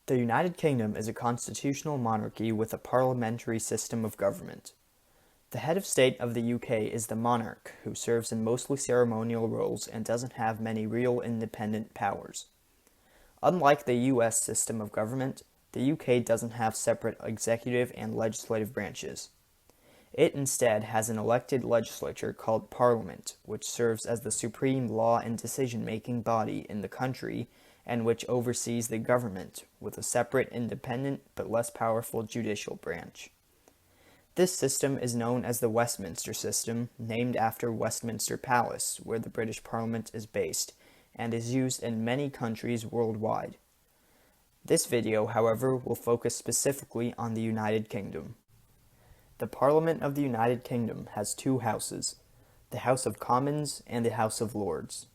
The United Kingdom is a constitutional monarchy with a parliamentary system of government. The head of state of the UK is the monarch, who serves in mostly ceremonial roles and doesn't have many real independent powers. Unlike the US system of government, the UK doesn't have separate executive and legislative branches. It instead has an elected legislature called Parliament, which serves as the supreme law and decision-making body in the country and which oversees the government, with a separate, independent, but less powerful judicial branch. This system is known as the Westminster system, named after Westminster Palace, where the British Parliament is based, and is used in many countries worldwide. This video, however, will focus specifically on the United Kingdom. The Parliament of the United Kingdom has two houses, the House of Commons and the House of Lords.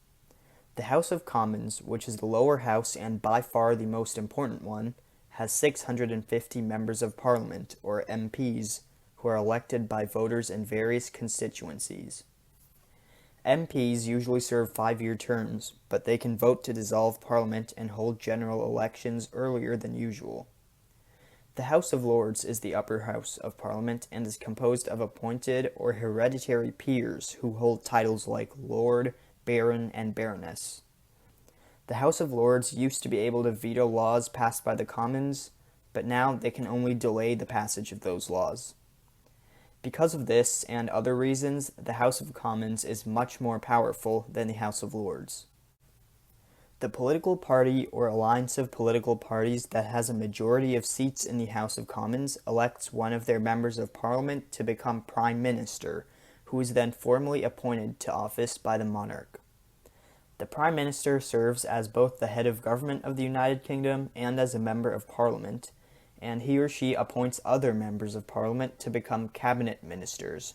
The House of Commons, which is the lower house and by far the most important one, has 650 members of Parliament, or MPs, who are elected by voters in various constituencies. MPs usually serve 5-year terms, but they can vote to dissolve Parliament and hold general elections earlier than usual. The House of Lords is the upper house of Parliament and is composed of appointed or hereditary peers who hold titles like Lord, Baron, and Baroness. The House of Lords used to be able to veto laws passed by the Commons, but now they can only delay the passage of those laws. Because of this and other reasons, the House of Commons is much more powerful than the House of Lords. The political party or alliance of political parties that has a majority of seats in the House of Commons elects one of their members of Parliament to become Prime Minister, who is then formally appointed to office by the monarch. The Prime Minister serves as both the head of government of the United Kingdom and as a member of Parliament, and he or she appoints other members of Parliament to become cabinet ministers.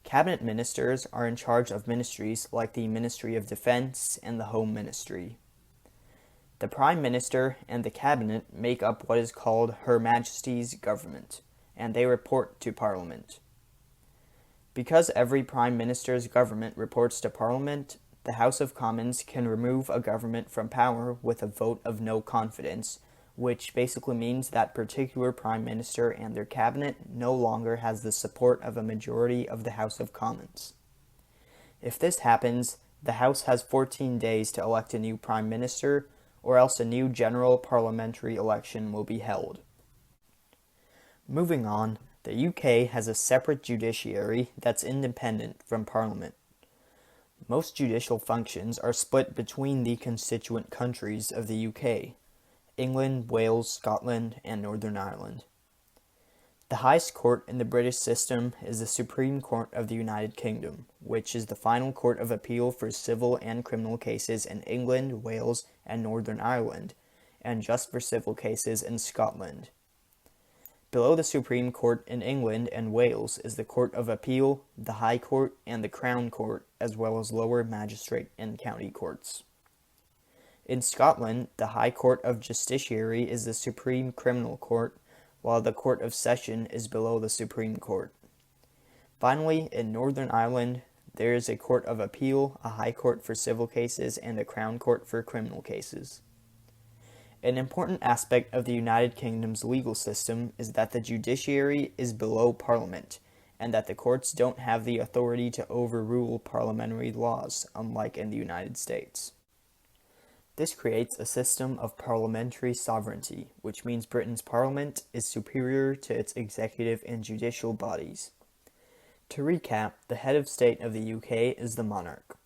Cabinet ministers are in charge of ministries like the Ministry of Defense and the Home Ministry. The Prime Minister and the Cabinet make up what is called Her Majesty's government, and they report to Parliament. Because every Prime Minister's government reports to Parliament, the House of Commons can remove a government from power with a vote of no confidence, which basically means that particular Prime Minister and their cabinet no longer has the support of a majority of the House of Commons. If this happens, the House has 14 days to elect a new Prime Minister, or else a new general parliamentary election will be held. Moving on, the UK has a separate judiciary that's independent from Parliament. Most judicial functions are split between the constituent countries of the UK, England, Wales, Scotland, and Northern Ireland. The highest court in the British system is the Supreme Court of the United Kingdom, which is the final court of appeal for civil and criminal cases in England, Wales, and Northern Ireland, and just for civil cases in Scotland. Below the Supreme Court in England and Wales is the Court of Appeal, the High Court, and the Crown Court, as well as lower magistrate and county courts. In Scotland, the High Court of Justiciary is the Supreme Criminal Court, while the Court of Session is below the Supreme Court. Finally, in Northern Ireland, there is a Court of Appeal, a High Court for civil cases, and a Crown Court for criminal cases. An important aspect of the United Kingdom's legal system is that the judiciary is below Parliament, and that the courts don't have the authority to overrule parliamentary laws, unlike in the United States. This creates a system of parliamentary sovereignty, which means Britain's parliament is superior to its executive and judicial bodies. To recap, the head of state of the UK is the monarch.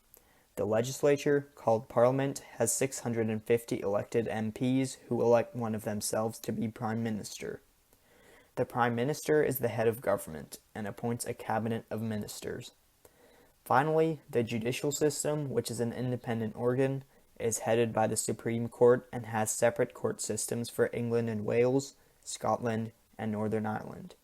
The legislature, called Parliament, has 650 elected MPs who elect one of themselves to be Prime Minister. The Prime Minister is the head of government and appoints a cabinet of ministers. Finally, the judicial system, which is an independent organ, is headed by the Supreme Court and has separate court systems for England and Wales, Scotland, and Northern Ireland.